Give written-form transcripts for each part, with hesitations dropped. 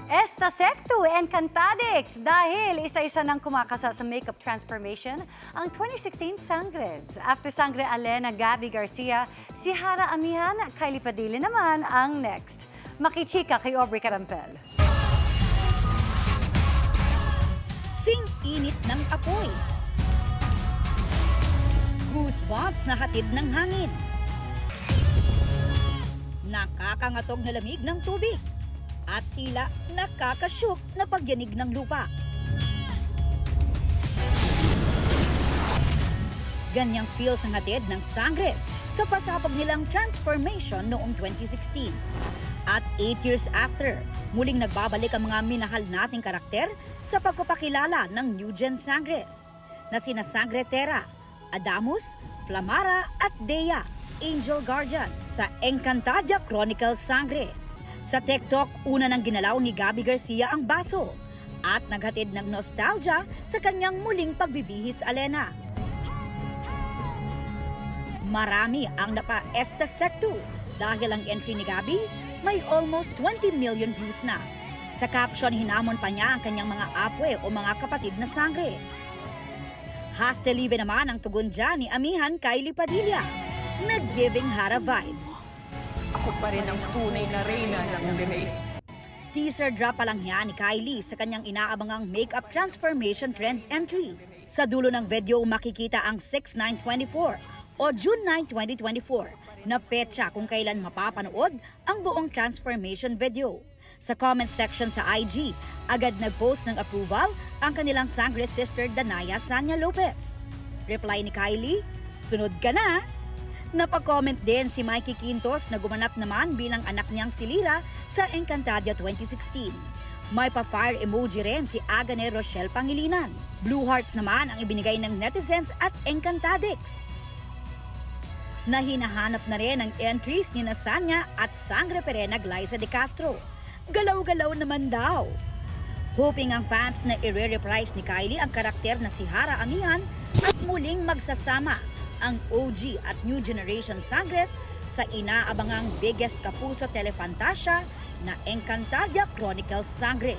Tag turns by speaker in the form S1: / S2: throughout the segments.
S1: Esta Secto Encantadix dahil isa-isa nang kumakasa sa makeup transformation ang 2016 Sangres. After Sangre Alena, Gabby Garcia, si Hara Amihan, Kylie Padilla naman ang next. Makichika kay Aubrey Carampel.
S2: Sing-init ng apoy. Goosebumps na hatid ng hangin. Nakakangatog na lamig ng tubig. At tila nakakasyok na pagyanig ng lupa. Ganyang feels ang hatid ng Sangres sa pasabog nilang transformation noong 2016. At 8 years after, muling nagbabalik ang mga minahal nating karakter sa pagpapakilala ng New Gen Sangres na sina Sangre Terra, Adamus, Flamara at Dea, Angel Guardian sa Encantadia Chronicles Sangre. Sa TikTok, una nang ginalaw ni Gabby Garcia ang baso at naghatid ng nostalgia sa kanyang muling pagbibihis Alena. Marami ang napa-Esta Secto dahil ang entry ni Gabby may almost 20 million views na. Sa caption, hinamon pa niya ang kanyang mga apwe o mga kapatid na sangre. Hastelive naman ang tugon dyan ni Amihan Kylie Padilla, nag-giving Hara vibes.
S3: Ako pa rin ang tunay na reyna ng delay.
S2: Teaser drop pa lang yan ni Kylie sa kanyang inaabangang makeup transformation trend entry. Sa dulo ng video makikita ang 6/9/24 o June 9, 2024 na petsa kung kailan mapapanood ang buong transformation video. Sa comment section sa IG, agad nag-post ng approval ang kanilang Sangre sister Danaya Sanya Lopez. Reply ni Kylie, "Sunod ka na!" Napag-comment din si Mikey Quintos na gumanap naman bilang anak niyang si Lira sa Encantadia 2016. May pa-fire emoji rin si Agane Rochelle Pangilinan. Blue hearts naman ang ibinigay ng netizens at Encantadix. Nahinahanap na rin ang entries ni Nasanya at Sangre Perena Glyza de Castro. Galaw-galaw naman daw. Hoping ang fans na i-reprise ni Kylie ang karakter na si Hara Amihan at muling magsasama ang OG at New Generation Sangres sa inaabangang biggest kapuso telefantasya na Encantadia Chronicles Sangre.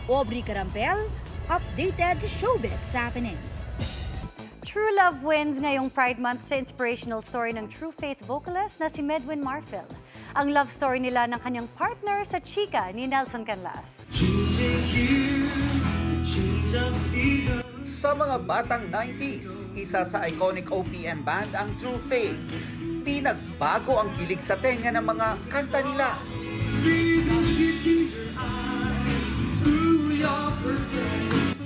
S2: Aubrey Carampel, updated showbiz happenings.
S1: True Love wins ngayong Pride Month sa inspirational story ng True Faith vocalist na si Medwin Marfil. Ang love story nila ng kanyang partner sa chika ni Nelson Canlas.
S4: Sa mga batang 90s, isa sa iconic OPM band ang True Faith. Di nagbago ang kilig sa tenga ng mga kanta nila.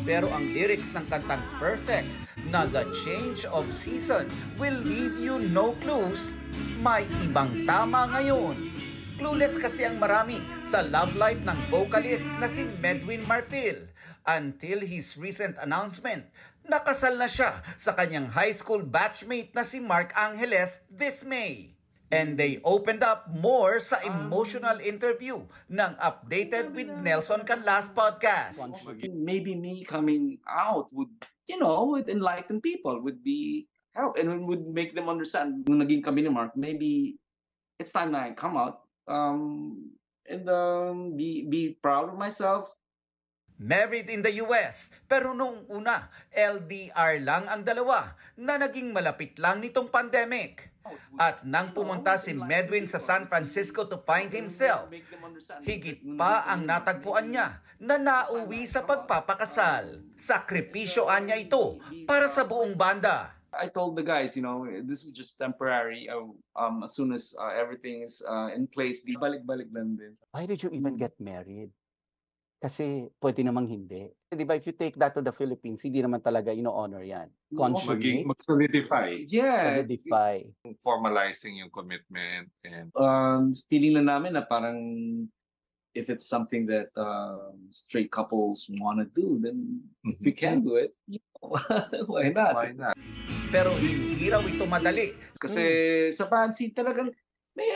S4: Pero ang lyrics ng kantang Perfect na The Change of Season will leave you no clues, may ibang tama ngayon. Clueless kasi ang marami sa love life ng vocalist na si Medwin Marfil until his recent announcement. Nakasal na siya sa kanyang high school batchmate na si Mark Angeles this May. And they opened up more sa emotional interview ng Updated with Nelson Canlas podcast.
S5: Maybe me coming out would, would enlighten people, would be help, and would make them understand. Nung naging kami ni Mark, maybe it's time na I come out and be proud of myself.
S4: Married in the US, pero nung una, LDR lang ang dalawa na naging malapit lang nitong pandemic. At nang pumunta si Medwin sa San Francisco to find himself, higit pa ang natagpuan niya na nauwi sa pagpapakasal. Sakripisyoan niya ito para sa buong banda.
S5: I told the guys, this is just temporary. As soon as everything is in place, di balik-balik lang din.
S6: Why did you even get married? Kasi pwede namang hindi. Di ba, if you take that to the Philippines, hindi naman talaga honor yan.
S7: Mag-solidify.
S5: Yeah.
S6: Solidify.
S7: Formalizing yung commitment. And
S5: feeling na namin na parang if it's something that straight couples want to do, then if we can do it, why not?
S7: Why not?
S4: Pero hindi raw ito madali.
S5: Kasi sa fancy talagang may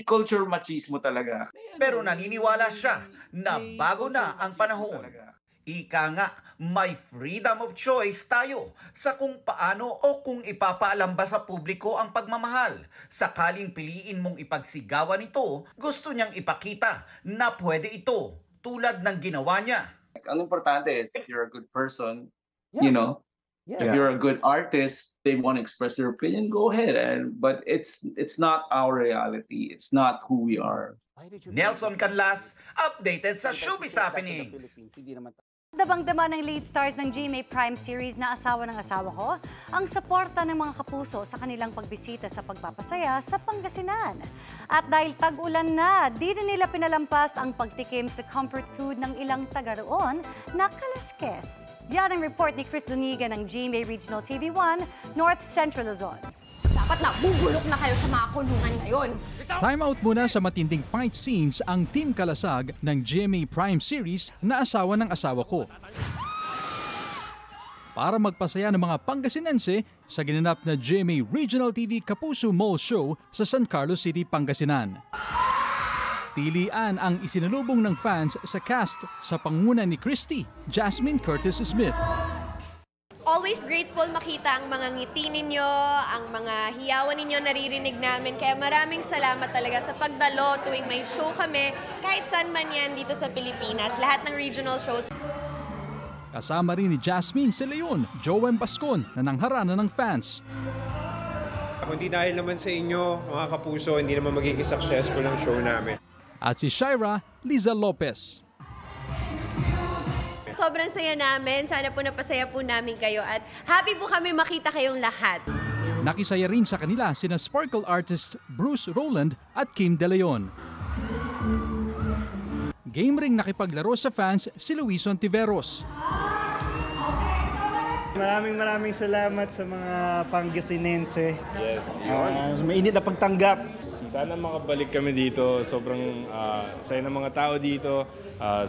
S5: culture machismo talaga.
S4: Pero naniniwala siya na bago na ang panahon. Ika nga, may freedom of choice tayo sa kung paano o kung ipapaalam ba sa publiko ang pagmamahal. Sakaling piliin mong ipagsigawan ito, gusto niyang ipakita na pwede ito tulad ng ginawa niya.
S5: Ang importante is if you're a good person, you know, if
S6: Yeah.
S5: you're a good artist, they want to express their opinion, go ahead. But it's not our reality. It's not who we are.
S4: Nelson Canlas, updated sa Showbiz Happenings.
S1: Dabang-dama ng lead stars ng GMA Prime series na Asawa ng Asawa Ko ang suporta ng mga kapuso sa kanilang pagbisita sa pagpapasaya sa Pangasinan. At dahil tag-ulan na, di rin nila pinalampas ang pagtikim sa comfort food ng ilang taga roon na kalaskes. Yan ang report ni Chris Duniga ng GMA Regional TV1, North Central Luzon.
S8: Dapat nabubulok na kayo sa mga kulungan ngayon.
S9: Time out muna sa matinding fight scenes ang Team Kalasag ng GMA Prime series na Asawa ng Asawa Ko. Para magpasaya ng mga Pangasinense sa ginanap na GMA Regional TV Kapuso Mall Show sa San Carlos City, Pangasinan. Tilian ang isinalubong ng fans sa cast sa pangunguna ni Christy, Jasmine Curtis Smith.
S8: Always grateful makita ang mga ngiti ninyo, ang mga hiyawan ninyo naririnig namin. Kaya maraming salamat talaga sa pagdalo tuwing may show kami, kahit saan man yan dito sa Pilipinas. Lahat ng regional shows.
S9: Kasama rin ni Jasmine si Leon, Joem Bascon na nangharana ng fans.
S10: Kundi dahil naman sa inyo, mga kapuso, hindi naman magiging successful ang show namin.
S9: At si Shira Liza Lopez.
S8: Sobrang saya namin. Sana po napasaya po namin kayo at happy po kami makita kayong lahat.
S9: Nakisaya rin sa kanila sina sparkle artist Bruce Rowland at Kim De Leon. Game ring nakipaglaro sa fans si Luis Ontiveros.
S11: Maraming salamat sa mga Pangasinense.
S10: Yes.
S11: Mainit na pagtanggap.
S10: Sana makabalik kami dito. Sobrang saya ng mga tao dito.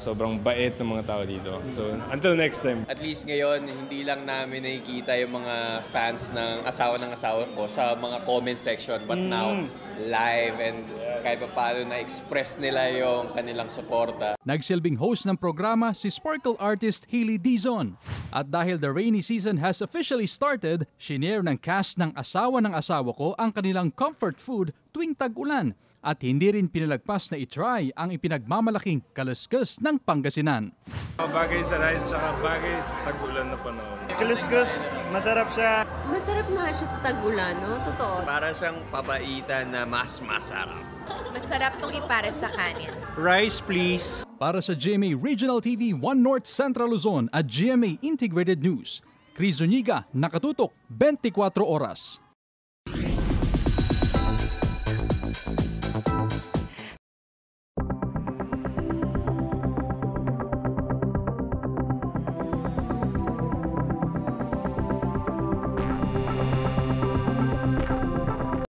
S10: Sobrang bait ng mga tao dito. So, until next time.
S12: At least ngayon, hindi lang namin nakikita yung mga fans ng Asawa ng Asawa Ko sa mga comment section. But now, live and kahit pa paano na-express nila yung kanilang suporta.
S9: Nagsilbing host ng programa si sparkle artist Hailey Dizon. At dahil the rainy season has officially started, shinare ng cast ng Asawa ng Asawa Ko ang kanilang comfort food tuwing tag-ulan. At hindi rin pinalagpas na itry ang ipinagmamalaking kaluskus ng Pangasinan.
S10: Bagay sa rice tsaka bagay sa tag-ulan na panahon.
S11: Kaluskus, masarap siya.
S8: Masarap nga siya sa tag-ulan, no? Totoo.
S12: Para siyang papaitan na mas masarap.
S8: Masarap tong ipares sa kanin.
S10: Rice, please.
S9: Para sa GMA Regional TV 1 North Central Luzon at GMA Integrated News, Chris Zuniga, nakatutok 24 oras.